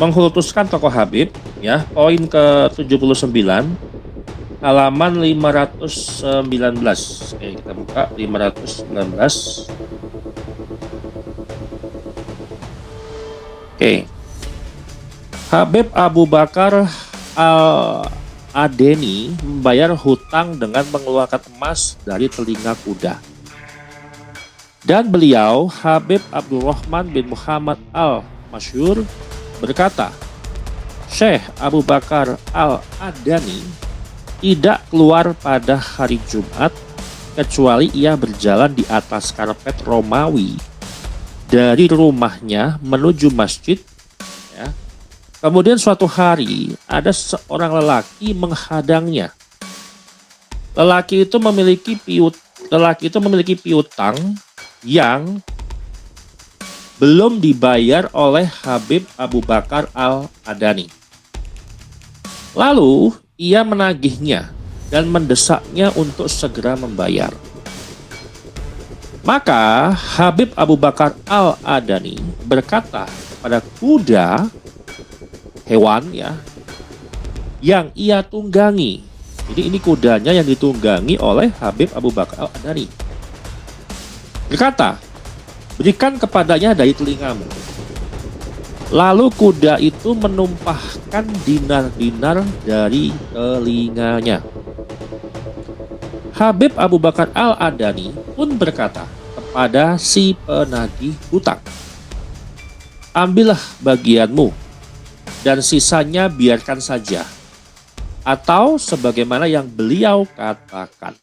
Mengkultuskan tokoh Habib, ya, poin ke-79, halaman 519. Oke, kita buka 519. Oke. Habib Abu Bakar Al-Adeni membayar hutang dengan mengeluarkan emas dari telinga kuda. Dan beliau, Habib Abdurrahman bin Muhammad Al-Masyhur, berkata, Syekh Abu Bakar Al-Adani tidak keluar pada hari Jumat kecuali ia berjalan di atas karpet Romawi dari rumahnya menuju masjid. Ya. Kemudian suatu hari ada seorang lelaki menghadangnya. Lelaki itu memiliki piutang yang belum dibayar oleh Habib Abu Bakar Al-Adani. Lalu ia menagihnya dan mendesaknya untuk segera membayar. Maka Habib Abu Bakar Al-Adani berkata kepada kuda, hewan ya, yang ia tunggangi. Jadi ini kudanya yang ditunggangi oleh Habib Abu Bakar Al-Adani. Berkata, berikan kepadanya dari telingamu. Lalu kuda itu menumpahkan dinar-dinar dari telinganya. Habib Abu Bakar Al-Adani pun berkata kepada si penagih hutang, ambillah bagianmu dan sisanya biarkan saja, atau sebagaimana yang beliau katakan.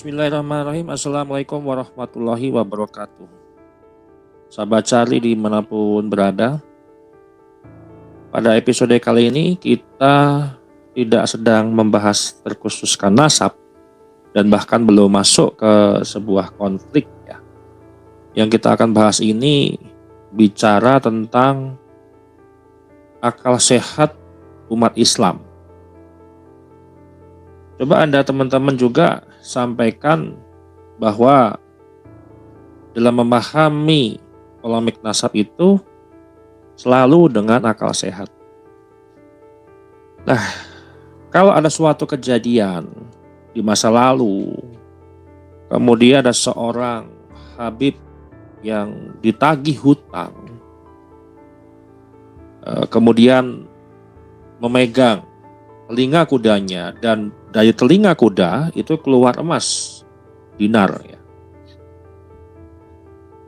Bismillahirrahmanirrahim. Assalamualaikum warahmatullahi wabarakatuh. Sahabat Charlie dimanapun berada, pada episode kali ini kita tidak sedang membahas terkhususkan nasab dan bahkan belum masuk ke sebuah konflik ya. Yang kita akan bahas ini bicara tentang akal sehat umat Islam. Coba Anda teman-teman juga sampaikan bahwa dalam memahami polemik nasab itu selalu dengan akal sehat. Nah, kalau ada suatu kejadian di masa lalu, kemudian ada seorang Habib yang ditagih hutang, kemudian memegang telinga kudanya, dan dari telinga kuda itu keluar emas, dinar ya.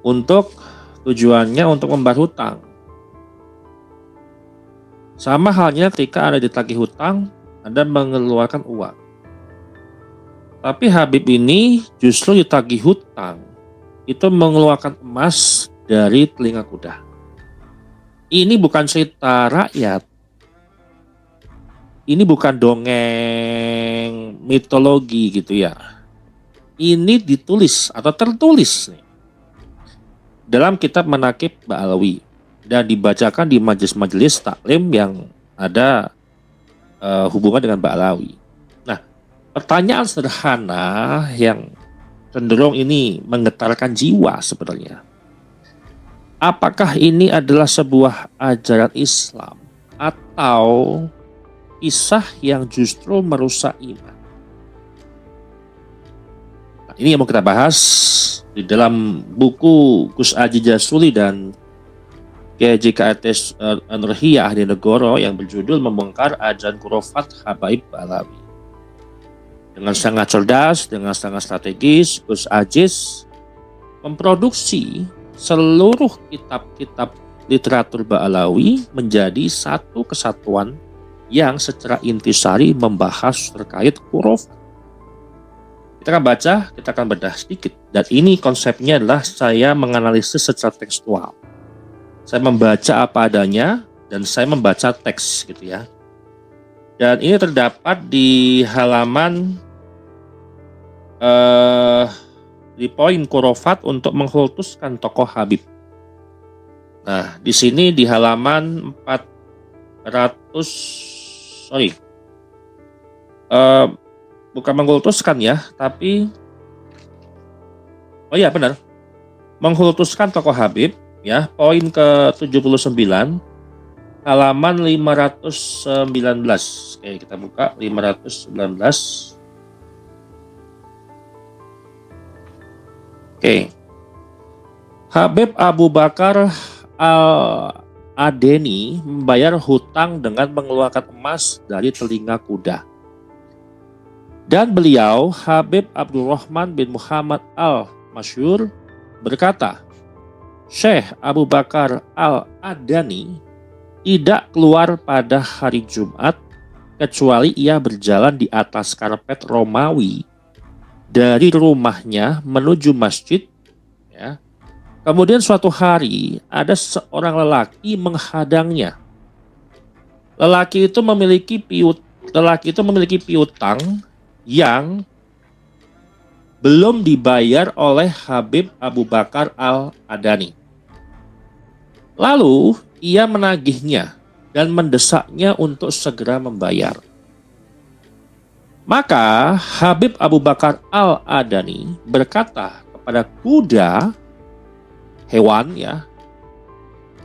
Untuk tujuannya untuk membayar hutang. Sama halnya ketika Anda ditagih hutang, Anda mengeluarkan uang. Tapi Habib ini justru ditagih hutang, itu mengeluarkan emas dari telinga kuda. Ini bukan cerita rakyat. Ini bukan dongeng mitologi gitu ya. Ini ditulis atau tertulis nih, dalam kitab Manaqib Ba'alawi dan dibacakan di majelis-majelis taklim yang ada hubungan dengan Ba'alawi. Nah, pertanyaan sederhana yang cenderung ini menggetarkan jiwa sebenarnya. Apakah ini adalah sebuah ajaran Islam atau kisah yang justru merusak iman? Nah, ini yang mau kita bahas di dalam buku Gus Aji Jasuli dan GJKT Nurhiyah Ahli Negoro yang berjudul Membongkar Ajaran Khurafat Habaib Ba'alawi. Dengan sangat cerdas, dengan sangat strategis, Gus Aziz memproduksi seluruh kitab-kitab literatur Ba'alawi menjadi satu kesatuan yang secara intisari membahas terkait khurafat. Kita akan baca, kita akan bedah sedikit. Dan ini konsepnya adalah saya menganalisis secara tekstual. Saya membaca apa adanya dan saya membaca teks gitu ya. Dan ini terdapat di halaman di poin khurafat untuk mengkultuskan tokoh Habib. Nah, di sini di halaman sorry, bukan mengkultuskan ya, tapi oh iya benar, mengkultuskan tokoh Habib ya, poin ke-79 halaman 519. Oke, kita buka 519. Oke. Habib Abu Bakar Al-Adeni membayar hutang dengan mengeluarkan emas dari telinga kuda. Dan beliau, Habib Abdurrahman bin Muhammad Al-Masyhur, berkata, Syekh Abu Bakar Al-Adani tidak keluar pada hari Jumat kecuali ia berjalan di atas karpet Romawi dari rumahnya menuju masjid. Ya. Kemudian suatu hari ada seorang lelaki menghadangnya. Lelaki itu memiliki piutang yang belum dibayar oleh Habib Abu Bakar Al-Adani. Lalu ia menagihnya dan mendesaknya untuk segera membayar. Maka Habib Abu Bakar Al-Adani berkata kepada kuda, hewan ya,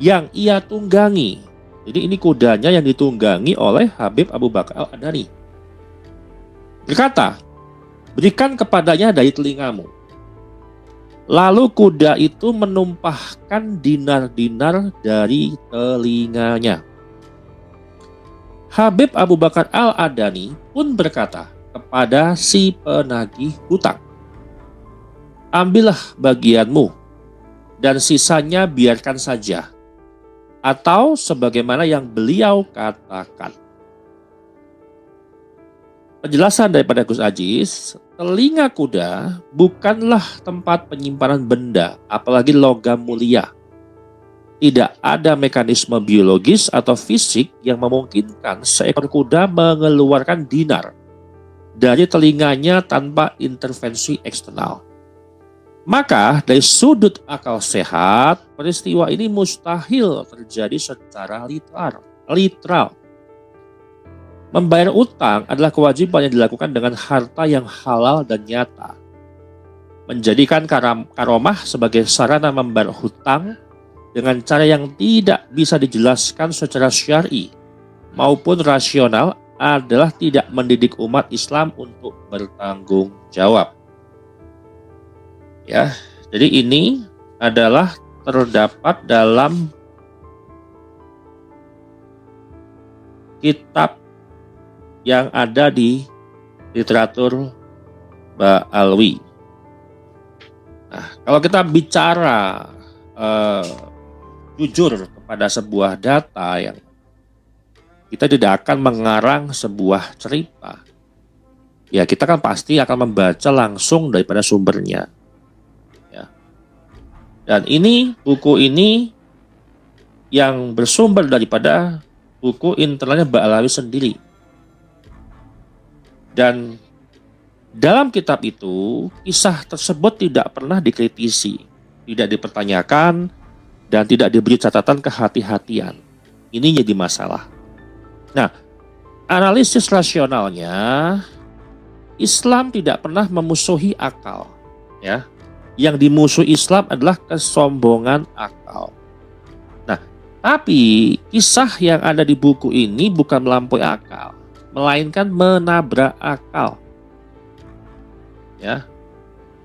yang ia tunggangi. Jadi ini kudanya yang ditunggangi oleh Habib Abu Bakar Al-Adani. Berkata, berikan kepadanya dari telingamu. Lalu kuda itu menumpahkan dinar-dinar dari telinganya. Habib Abu Bakar Al-Adani pun berkata kepada si penagih hutang, ambillah bagianmu dan sisanya biarkan saja, atau sebagaimana yang beliau katakan. Penjelasan daripada Gus Aziz, telinga kuda bukanlah tempat penyimpanan benda, apalagi logam mulia. Tidak ada mekanisme biologis atau fisik yang memungkinkan seekor kuda mengeluarkan dinar dari telinganya tanpa intervensi eksternal. Maka dari sudut akal sehat, peristiwa ini mustahil terjadi secara literal. Membayar utang adalah kewajiban yang dilakukan dengan harta yang halal dan nyata. Menjadikan karomah sebagai sarana membayar hutang dengan cara yang tidak bisa dijelaskan secara syar'i maupun rasional adalah tidak mendidik umat Islam untuk bertanggung jawab. Ya, jadi ini adalah terdapat dalam kitab yang ada di literatur Ba'alwi. Nah, kalau kita bicara jujur kepada sebuah data yang kita tidak akan mengarang sebuah cerita, ya kita kan pasti akan membaca langsung daripada sumbernya. Ya. Dan buku ini yang bersumber daripada buku internalnya Ba'alawi sendiri. Dan dalam kitab itu, kisah tersebut tidak pernah dikritisi, tidak dipertanyakan, dan tidak diberi catatan kehati-hatian. Ini jadi masalah. Nah, analisis rasionalnya, Islam tidak pernah memusuhi akal. Ya, yang dimusuhi Islam adalah kesombongan akal. Nah, tapi kisah yang ada di buku ini bukan melampaui akal, melainkan menabrak akal. Ya,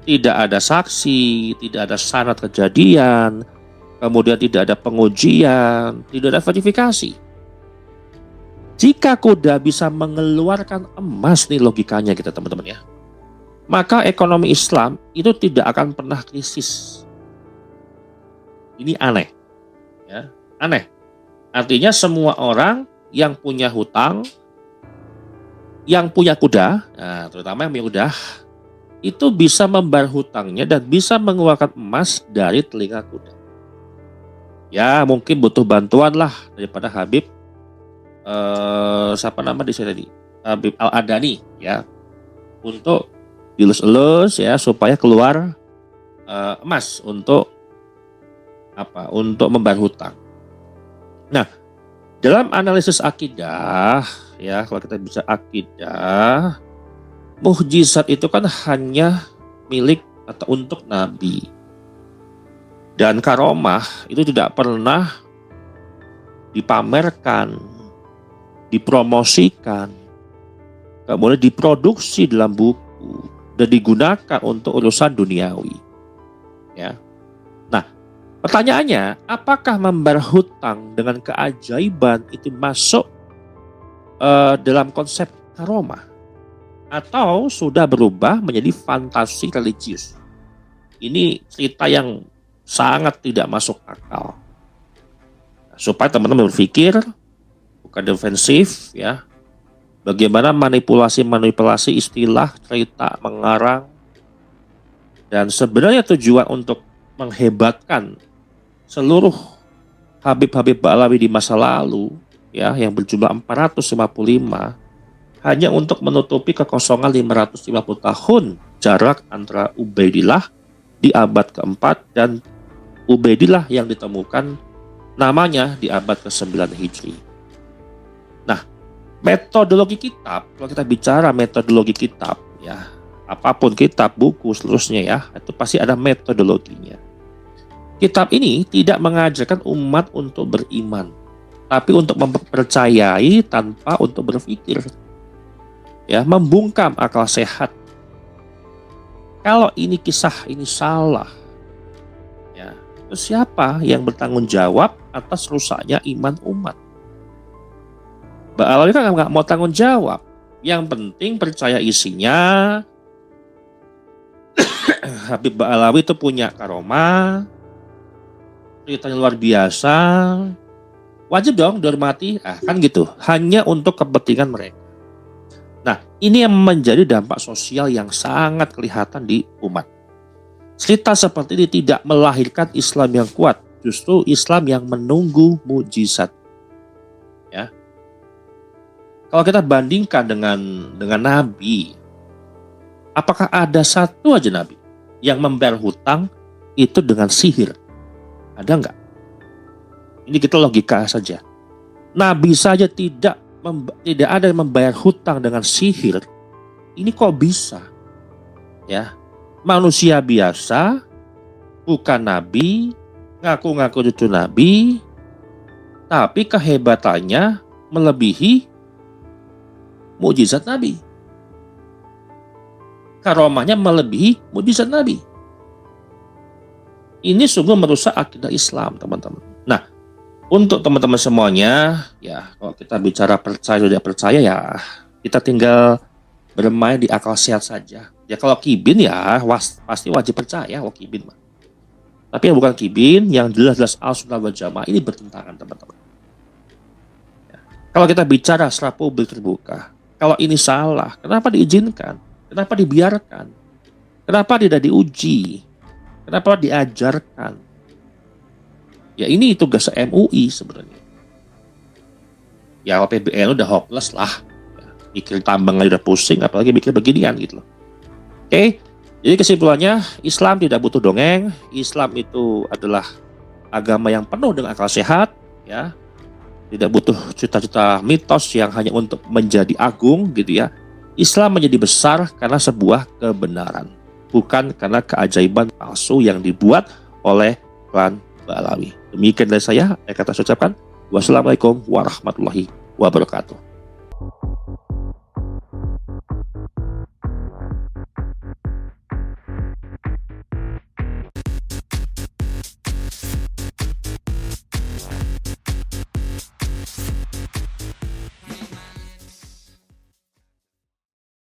tidak ada saksi, tidak ada sanad kejadian, kemudian tidak ada pengujian, tidak ada verifikasi. Jika kuda bisa mengeluarkan emas, nih logikanya kita teman-teman ya, maka ekonomi Islam itu tidak akan pernah krisis. Ini aneh, ya, aneh. Artinya semua orang yang punya hutang, yang punya kuda, nah, terutama yang punya kuda, itu bisa membayar hutangnya dan bisa mengeluarkan emas dari telinga kuda. Ya mungkin butuh bantuan lah daripada Habib, siapa nama di sini tadi, Habib Al-Adani ya, untuk dilus-elus ya supaya keluar emas untuk apa? Untuk membayar hutang. Nah, Dalam analisis akidah, ya kalau kita bisa akidah, mukjizat itu kan hanya milik atau untuk nabi. Dan karomah itu tidak pernah dipamerkan, dipromosikan, kemudian diproduksi dalam buku dan digunakan untuk urusan duniawi. Ya. Nah, pertanyaannya, apakah membayar hutang dengan keajaiban itu masuk dalam konsep karomah, atau sudah berubah menjadi fantasi religius? Ini cerita yang sangat tidak masuk akal. Supaya teman-teman berpikir, bukan defensif, ya. Bagaimana manipulasi istilah, cerita, mengarang, dan sebenarnya tujuan untuk menghebatkan seluruh Habib-Habib Ba'alawi di masa lalu, ya, yang berjumlah 455, hanya untuk menutupi kekosongan 550 tahun jarak antara Ubaidillah di abad keempat dan Ubaidillah yang ditemukan namanya di abad ke-9 Hijri. Nah, metodologi kitab, kalau kita bicara metodologi kitab, ya, apapun kitab, buku, seterusnya, ya, itu pasti ada metodologinya. Kitab ini tidak mengajarkan umat untuk beriman, tapi untuk mempercayai tanpa untuk berpikir, ya, membungkam akal sehat. Kalau ini kisah ini salah, ya, terus siapa yang bertanggung jawab atas rusaknya iman umat? Ba'alawi kan nggak mau tanggung jawab. Yang penting percaya isinya. Habib Ba'alawi itu punya karomah, ceritanya luar biasa, wajib dong dihormati. Kan gitu. Hanya untuk kepentingan mereka. Nah, ini yang menjadi dampak sosial yang sangat kelihatan di umat. Cerita seperti ini tidak melahirkan Islam yang kuat, justru Islam yang menunggu mukjizat. Ya. Kalau kita bandingkan dengan Nabi, apakah ada satu aja Nabi yang membayar hutang itu dengan sihir? Ada enggak? Ini kita logika saja. Nabi saja tidak ada yang membayar hutang dengan sihir. Ini kok bisa? Ya, manusia biasa, bukan Nabi, ngaku-ngaku cucu Nabi, tapi kehebatannya melebihi mukjizat Nabi. Karomahnya melebihi mukjizat Nabi. Ini sungguh merusak akidah Islam, teman-teman. Nah, untuk teman-teman semuanya, ya, kalau kita bicara percaya tidak percaya, ya, kita tinggal bermain di akal sehat saja. Ya, kalau kibin, ya, pasti wajib percaya kalau kibin, mah. Tapi yang bukan kibin, yang jelas-jelas al-sunnah wal jamaah, ini bertentangan, teman-teman. Ya. Kalau kita bicara secara publik terbuka, kalau ini salah, kenapa diizinkan? Kenapa dibiarkan? Kenapa tidak diuji? Kenapa diajarkan? Ya, ini tugas MUI sebenarnya. Ya, PBN udah hopeless lah. Ya, mikir tambang aja udah pusing, apalagi mikir beginian gitu loh. Oke, jadi kesimpulannya, Islam tidak butuh dongeng. Islam itu adalah agama yang penuh dengan akal sehat, ya. Tidak butuh cita-cita mitos yang hanya untuk menjadi agung gitu, ya. Islam menjadi besar karena sebuah kebenaran, bukan karena keajaiban palsu yang dibuat oleh klan Ba'alawi. Demikian dari saya kata ucapkan. Wassalamualaikum warahmatullahi wabarakatuh.